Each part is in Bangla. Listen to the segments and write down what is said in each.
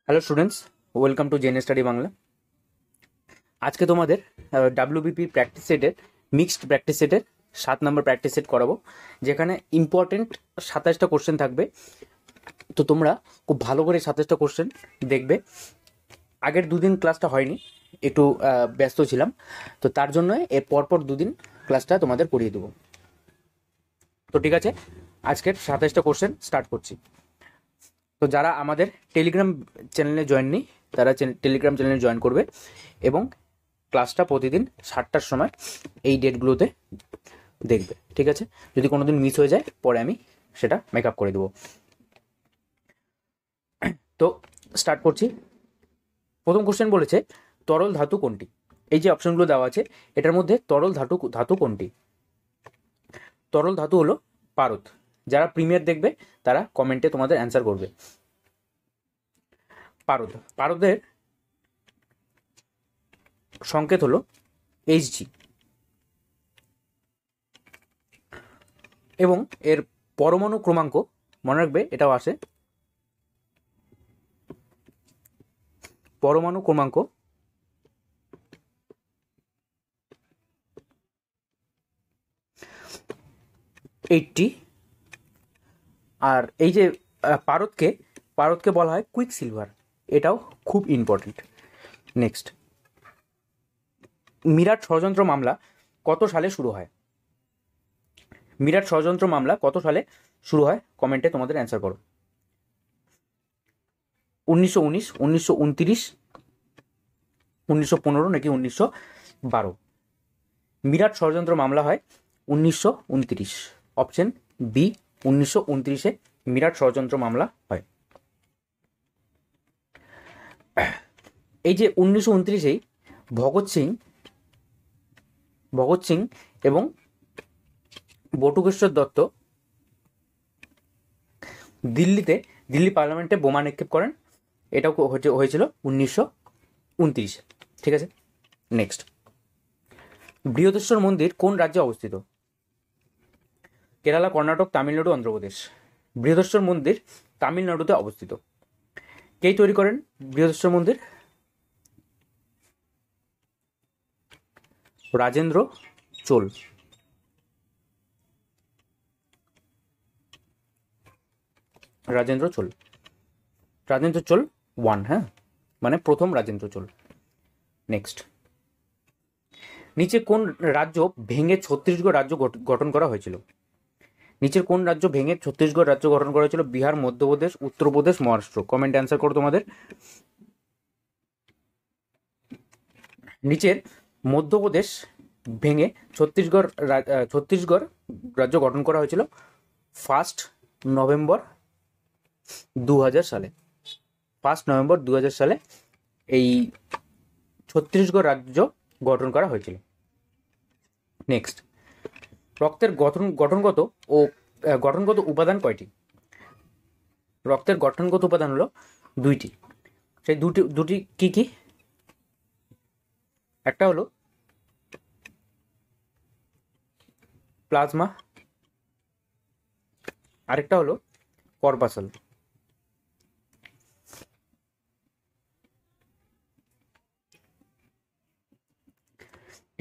Hello students, welcome to Gen Study Bangla. আজকে তোমাদের ডাব্লিউবিপি প্র্যাকটিস সেটের মিক্সড প্র্যাকটিস সেটের 7 নম্বর প্র্যাকটিস সেট করাবো, যেখানে ইম্পর্টেন্ট 27টা কোশ্চেন থাকবে। তো তোমরা খুব ভালো করে 27টা কোশ্চেন দেখবে। আগের দুদিন ক্লাসটা হয়নি, একটু ব্যস্ত ছিলাম, তো তার জন্য এর পরপর দুদিন ক্লাসটা তোমাদের করিয়ে দেবো। তো ঠিক আছে, আজকের 27টা কোশ্চেন স্টার্ট করছি। তো যারা আমাদের টেলিগ্রাম চ্যানেলে জয়েন নেই, তারা টেলিগ্রাম চ্যানেলে জয়েন করবে এবং ক্লাসটা প্রতিদিন 7টার সময় এই ডেটগুলোতে দেখবে। ঠিক আছে, যদি কোনো দিন মিস হয়ে যায় পরে আমি সেটা মেকআপ করে দেবো। তো স্টার্ট করছি। প্রথম কোশ্চেন বলেছে, তরল ধাতু কোনটি? এই যে অপশনগুলো দেওয়া আছে, এটার মধ্যে তরল ধাতু কোনটি? তরল ধাতু হলো পারদ। যারা প্রিমিয়ার দেখবে তারা কমেন্টে তোমাদের অ্যান্সার করবে। পারদের সংকেত হলো Hg এবং এর পরমাণু ক্রমাঙ্ক মনে রাখবে, এটাও আসে পরমাণু ক্রমাঙ্ক 80। আর এই যে পারদকে বলা হয় কুইক সিলভার, এটাও খুব ইম্পর্টেন্ট। নেক্সট, মিরাট ষড়যন্ত্র মামলা কত সালে শুরু হয়? মিরাট ষড়যন্ত্র মামলা কত সালে শুরু হয়? কমেন্টে তোমাদের অ্যান্সার করো। 1919, 1929, 1915 নাকি 1912? মিরাট ষড়যন্ত্র মামলা হয় 1929। অপশন বি, 1929-এ মিরাট ষড়যন্ত্র মামলা হয়। এই যে 1929-এই ভগৎ সিং এবং বটুকেশ্বর দত্ত দিল্লি পার্লামেন্টে বোমা নিক্ষেপ করেন। এটাও হয়েছিল 1929-এ। ঠিক আছে, নেক্সট, বৃহদেশ্বর মন্দির কোন রাজ্যে অবস্থিত? কেরালা, কর্ণাটক, তামিলনাড়ু, অন্ধ্রপ্রদেশ? বৃহদেশ্বর মন্দির তামিলনাড়ুতে অবস্থিত। কে তৈরি করেন বৃহদেশ্বর মন্দির? রাজেন্দ্র চোল। রাজেন্দ্র চোল 1, হ্যাঁ, মানে প্রথম রাজেন্দ্র চোল। নেক্সট, নিচে কোন রাজ্য ভেঙে ছত্তিশগড় রাজ্য গঠন করা হয়েছিল? নিচের কোন রাজ্য ভেঙে ছত্তিশগড় রাজ্য গঠন করা হয়েছিল? বিহার, মধ্যপ্রদেশ, উত্তরপ্রদেশ, মহারাষ্ট্র? কমেন্ট অ্যান্সার করো তোমাদের। নিচের মধ্যপ্রদেশ ভেঙে ছত্তিশগড় রাজ্য গঠন করা হয়েছিল 1 নভেম্বর 2000 সালে। 1 নভেম্বর 2000 সালে এই ছত্তিশগড় রাজ্য গঠন করা হয়েছিল। নেক্সট, রক্তের গঠনগত উপাদান কয়টি? রক্তের গঠনগত উপাদান হলো 2টি। সেই দুটি কি কি? একটা হলো প্লাজমা, আরেকটা হলো কর্পাসল।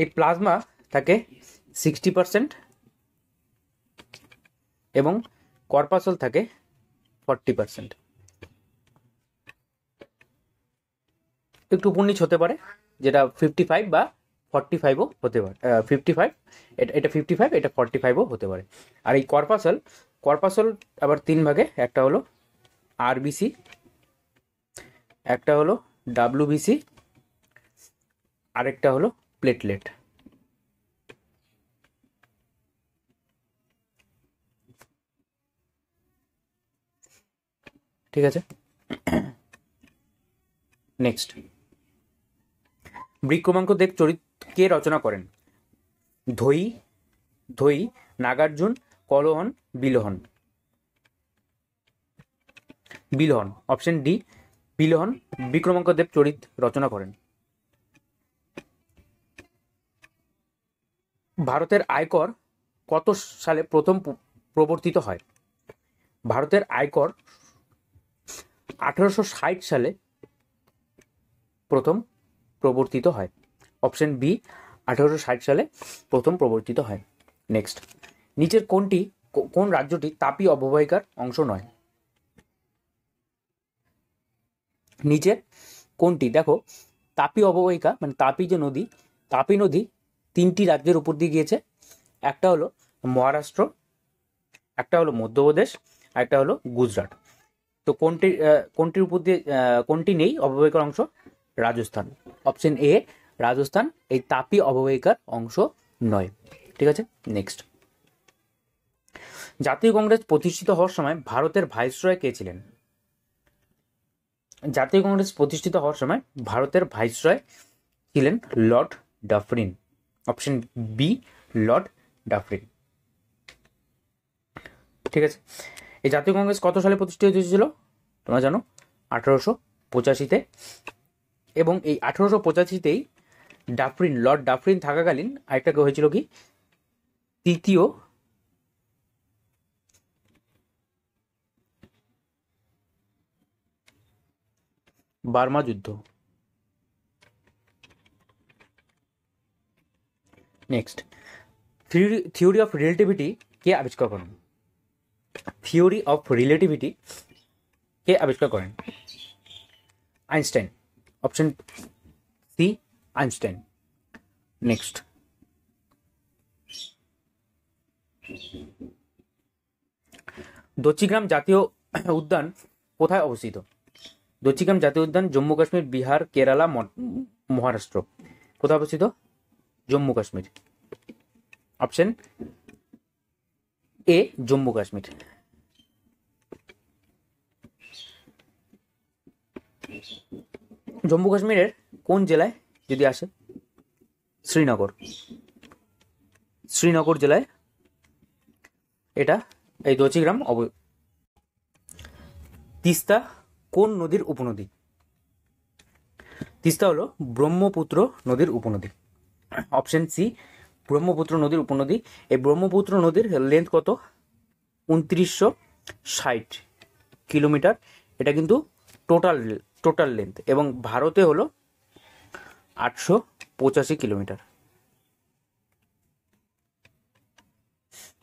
এই প্লাজমা থাকে 60% এবং কর্পাসল থাকে 40%। একটু 19 হতে পারে, যেটা 55 বা 45ও হতে পারে। 55, এটা 55, এটা 45ও হতে পারে। আর এই কর্পাসল আবার 3 ভাগে, একটা হলো আরবিসি, একটা হলো ডাব্লিউবিসি, আরেকটা হলো প্লেটলেট। ঠিক আছে, নেক্সট, বিক্রমাঙ্ক দেব চরিত কে রচনা করেন? ধৈ, নাগার্জুন, কলহন, বিলহন? অপশন ডি, বিলহন বিক্রমাঙ্ক দেব চরিত রচনা করেন। ভারতের আয়কর কত সালে প্রথম প্রবর্তিত হয়? ভারতের আয়কর 1860 সালে প্রথম প্রবর্তিত হয়? অপশন বি 1860 সালে প্রথম প্রবর্তিত হয়। নেক্সট, নিচের কোন রাজ্যটি তাপি অববাহিকার অংশ নয়? নিচের কোনটি, দেখো তাপি অববাহিকা মানে তাপি যে নদী, তাপি নদী 3টি রাজ্যের উপর দিয়ে গিয়েছে। একটা হলো মহারাষ্ট্র, একটা হলো মধ্যপ্রদেশ, আর একটা হলো গুজরাট। তো কোনটির উপর দিয়ে কোনটি নেই অববাহিকার অংশ? রাজস্থান। অপশন এ রাজস্থান এই তাপি অববাহিকার অংশ নয়। ঠিক আছে, নেক্সট, জাতীয় কংগ্রেস প্রতিষ্ঠিত হওয়ার সময় ভারতের ভাইসরয় কে ছিলেন? জাতীয় কংগ্রেস প্রতিষ্ঠিত হওয়ার সময় ভারতের ভাইসরয় ছিলেন lord Dufferin. Option B lord Dufferin. ঠিক আছে, এই জাতীয় কংগ্রেস কত সালে প্রতিষ্ঠিত হয়েছিল তোমরা জানো? 1885-তে। এবং এই 1885-তেই লর্ড ডাফরিন থাকাকালীন আরেকটা হয়েছিল কি, তৃতীয় বার্মা যুদ্ধ। নেক্সট, থিওরি অফ রিলেটিভিটি কে আবিষ্কার করেন? থিওরি অফ রিলেটিভিটি কে আবিষ্কার করেন? Einstein. Option C Einstein. Next, Dachigam জাতীয় উদ্যান কোথায় অবস্থিত? দচিগ্রাম জাতীয় উদ্যান জম্মু কাশ্মীর, বিহার, কেরালা, মহারাষ্ট্র। কোথায় অবস্থিত? জম্মু কাশ্মীর। Option A Jammu Kashmir. জম্মু কাশ্মীরের কোন জেলায় যদি আসে? শ্রীনগর। শ্রীনগর জেলায় এটা এই দচিগ্রাম। তিস্তা কোন নদীর উপনদী? তিস্তা হলো ব্রহ্মপুত্র নদীর উপনদী। অপশন সি ব্রহ্মপুত্র নদীর উপনদী। এই ব্রহ্মপুত্র নদীর লেন্থ কত? 2960 কিলোমিটার। এটা কিন্তু টোটাল লেন্থ। এবং ভারতে হলো 885 কিলোমিটার।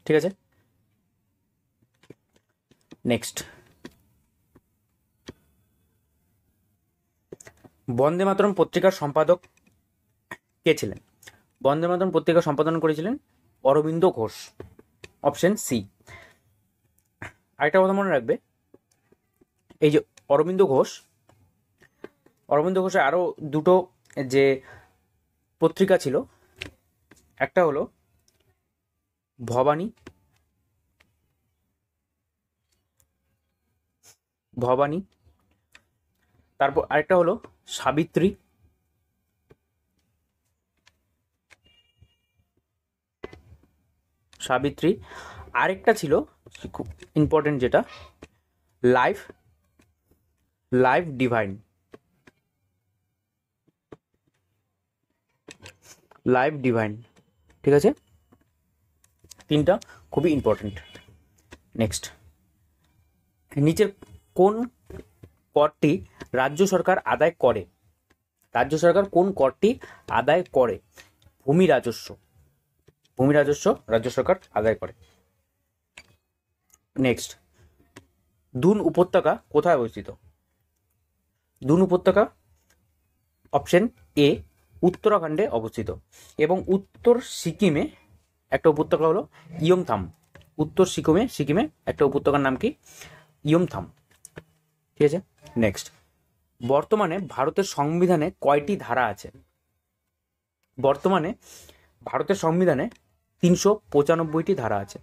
ঠিক আছে, নেক্সট, বন্দে মাতরম পত্রিকার সম্পাদক কে ছিলেন? বন্দে মাতরম পত্রিকা সম্পাদন করেছিলেন অরবিন্দ ঘোষ। Option C. আরেকটা কথা মনে রাখবে, এই যে অরবিন্দ ঘোষের আরো দুটো যে পত্রিকা ছিল, একটা হলো ভবানী, তারপর আরেকটা হলো সাবিত্রী, আরেকটা ছিল খুব ইম্পর্টেন্ট যেটা লাইফ ডিভাইন। ঠিক আছে, তিনটা খুবই ইম্পর্টেন্ট। নেক্সট, নিচের কোন করটি রাজ্য সরকার আদায় করে? রাজ্য সরকার কোন করটি আদায় করে? ভূমি রাজস্ব রাজ্য সরকার আদায় করে। নেক্সট, দুন উপত্যকা কোথায় অবস্থিত? দুন উপত্যকা অপশন এ উত্তরাখণ্ডে অবস্থিত। এবং উত্তর সিকিমে একটা উপত্যকা হলো ইয়ংথাম। উত্তর সিকিমে একটা উপত্যকার নাম কি? ইয়ংথাম। ঠিক আছে, নেক্সট, বর্তমানে ভারতের সংবিধানে কয়টি ধারা আছে? বর্তমানে ভারতের সংবিধানে 395টি ধারা আছে।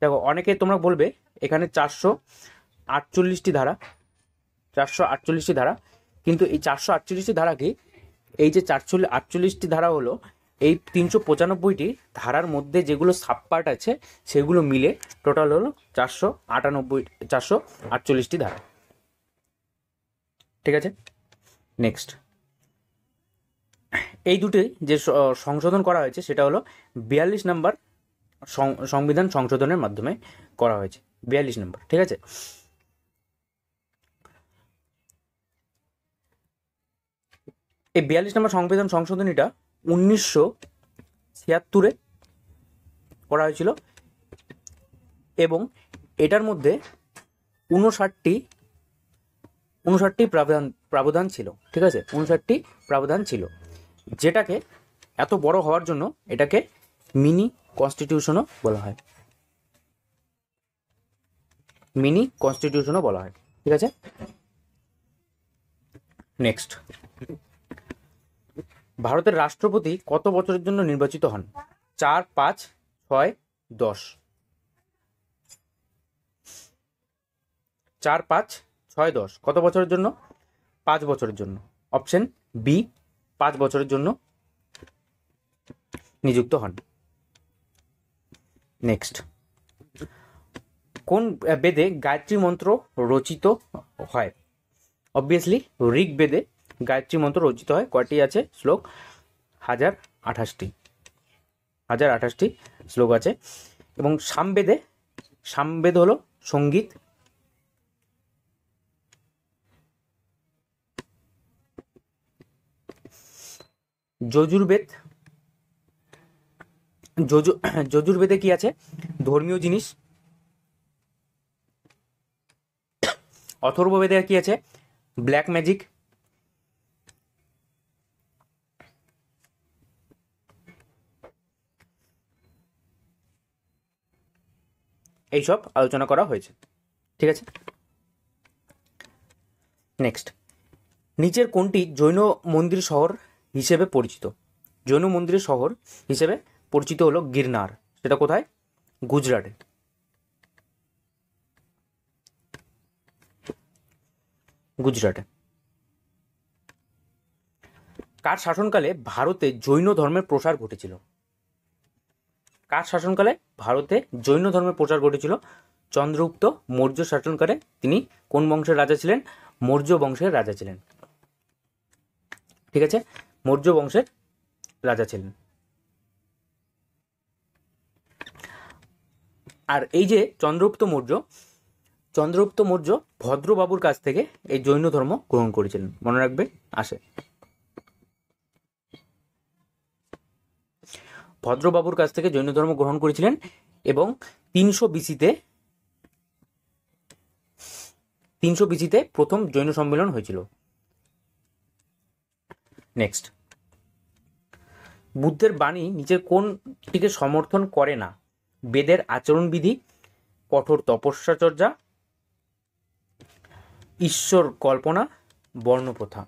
দেখো অনেকে তোমরা বলবে এখানে 448টি ধারা, কিন্তু এই 448টি ধারা কি? এই যে 448টি ধারা হলো এই 395টি ধারার মধ্যে যেগুলো সাবপার্ট আছে সেগুলো মিলে টোটাল হলো 448টি ধারা। ঠিক আছে, নেক্সট, এই দুটি যে সংশোধন করা হয়েছে সেটা হলো 42 নম্বর সংবিধান সংশোধনের মাধ্যমে করা হয়েছে। 42 নম্বর। ঠিক আছে, এই 42 নম্বর সংবিধান সংশোধনীটা 1976 করা হয়েছিল এবং এটার মধ্যে 59টি প্রাবধান ছিল। ঠিক আছে, 59টি প্রাবধান ছিল, যেটাকে এত বড় হওয়ার জন্য এটাকে মিনি কনস্টিটিউশনও বলা হয়। মিনি কনস্টিটিউশনও বলা হয়। ঠিক আছে, নেক্সট, ভারতের রাষ্ট্রপতি কত বছরের জন্য নির্বাচিত হন? 4, 5, 6, 10। 4, 5, 6, 10 কত বছরের জন্য? 5 বছরের জন্য। অপশন বি, 5 বছরের জন্য নিযুক্ত হন। নেক্সট, কোন বেদে গায়ত্রী মন্ত্র রচিত হয়? অবভিয়াসলি ঋগ্বেদে গায়ত্রী মন্ত্র রচিত হয়। কয়টি আছে শ্লোক? 1028টি শ্লোক আছে। এবং সামবেদ হলো সঙ্গীত। যজুর্বেদে কি আছে? ধর্মীয় জিনিস। অথর্ববেদে কি আছে? Black magic. এইসব আলোচনা করা হয়েছে। ঠিক আছে, নেক্সট, নিচের কোনটি জৈন মন্দির শহর হিসেবে পরিচিত? জৈন মন্দিরের শহর হিসেবে পরিচিত হলো গিরনার। সেটা কোথায়? গুজরাটে। কার শাসনকালে ভারতে জৈন ধর্মের প্রসার ঘটেছিল? কার শাসনকালে ভারতে জৈন ধর্মের প্রচার ঘটেছিল? চন্দ্রগুপ্ত মৌর্য শাসনকালে। তিনি কোন বংশের রাজা ছিলেন? মৌর্য বংশের রাজা ছিলেন। ঠিক আছে, মৌর্য বংশের রাজা ছিলেন। আর এই যে চন্দ্রগুপ্ত মৌর্য ভদ্রবাবুর কাছ থেকে এই জৈন ধর্ম গ্রহণ করেছিলেন। মনে রাখবে, আসে। ভদ্রবাবুর কাছ থেকে জৈন ধর্ম গ্রহণ করেছিলেন এবং 300 বিসিতে প্রথম জৈন সম্মেলন হয়েছিল। নেক্সট, বুদ্ধের বাণী নিচের কোনটিকে সমর্থন করে না? বেদের আচরণবিধি, কঠোর তপস্যাচর্যা, ঈশ্বর কল্পনা, বর্ণপ্রথা।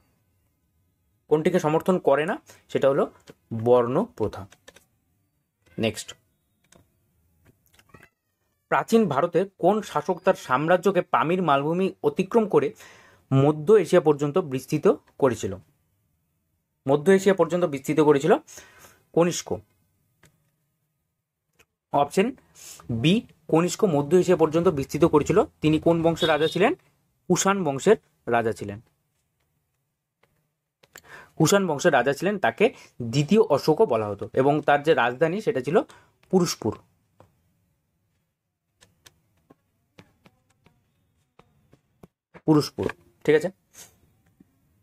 কোনটিকে সমর্থন করে না? সেটা হলো বর্ণপ্রথা। নেক্সট, প্রাচীন ভারতে কোন শাসক তার সাম্রাজ্যকে পামির মালভূমি অতিক্রম করে মধ্য এশিয়া পর্যন্ত বিস্তৃত করেছিল? কনিষ্ক। অপশন বি, কনিষ্ক মধ্য এশিয়া পর্যন্ত বিস্তৃত করেছিল। তিনি কোন বংশের রাজা ছিলেন? কুষাণ বংশের রাজা ছিলেন। তাকে দ্বিতীয় অশোকও বলা হতো এবং তার যে রাজধানী সেটা ছিল পুরুষপুর। ঠিক আছে,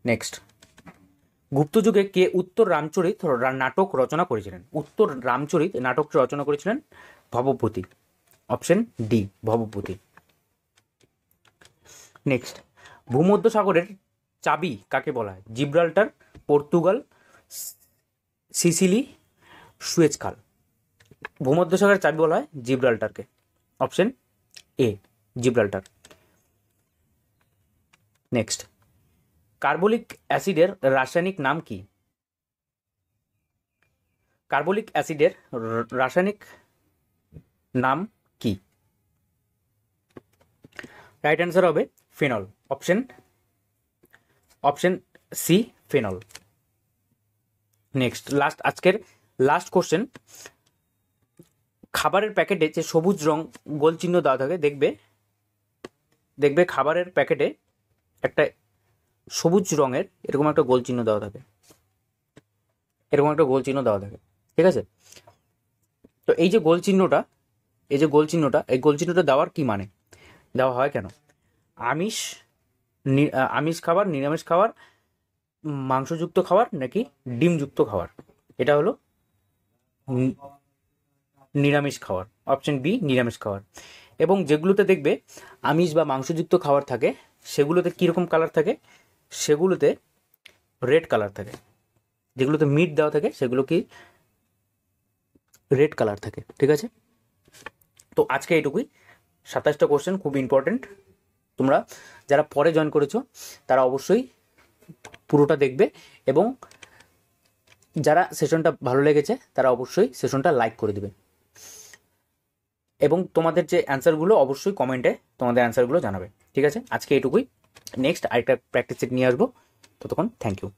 নেক্সট, গুপ্ত যুগে কে উত্তর রামচরিত নাটক রচনা করেছিলেন? উত্তর রামচরিত নাটকটি রচনা করেছিলেন Bhavabhuti. Option D, Bhavabhuti. Next, ভূমধ্যসাগরের চাবি কাকে বলা হয়? জিব্রাল্টার, পর্তুগাল, সিসিলি, সুয়েজ খাল। ভূমধ্যসাগরের চাবি বলা হয় জিব্রাল্টারকে। Option A, Gibraltar. Next, carbolic অ্যাসিডের রাসায়নিক নাম কি? কার্বলিক অ্যাসিডের রাসায়নিক নাম কি? রাইট অ্যান্সার হবে phenol. Option C, phenol. Next, আজকের লাস্ট কোশ্চেন। খাবারের প্যাকেটে যে সবুজ রং গোল চিহ্ন দেওয়া থাকে, দেখবে খাবারের প্যাকেটে একটা সবুজ রঙের এরকম একটা গোল চিহ্ন দেওয়া থাকে। ঠিক আছে, তো এই যে গোল চিহ্নটা দেওয়ার কি মানে? দেওয়া হয় কেন? আমিষ খাবার, নিরামিষ খাবার মাংসযুক্ত খাবার নাকি ডিমযুক্ত খাবার? এটা হলো নিরামিষ খাবার, অপশন বি নিরামিষ খাবার। এবং যেগুলোতে দেখবে আমিষ বা মাংসযুক্ত খাবার থাকে সেগুলোতে কীরকম কালার থাকে? সেগুলোতে রেড কালার থাকে। যেগুলোতে মিট দেওয়া থাকে সেগুলো কি রেড কালার থাকে। ঠিক আছে, তো আজকে এইটুকুই। 27টা কোশ্চেন খুব ইম্পর্টেন্ট। তোমরা যারা পরে জয়েন করেছো তারা অবশ্যই পুরোটা দেখবে, এবং যারা সেশনটা ভালো লেগেছে তারা অবশ্যই সেশনটা লাইক করে দেবে, এবং তোমাদের যে অ্যান্সারগুলো অবশ্যই কমেন্টে তোমাদের অ্যান্সারগুলো জানাবে। ঠিক আছে, আজকে এইটুকুই। নেক্সট আরেকটা প্র্যাকটিস সেট নিয়ে আসবো, ততক্ষণ থ্যাংক ইউ।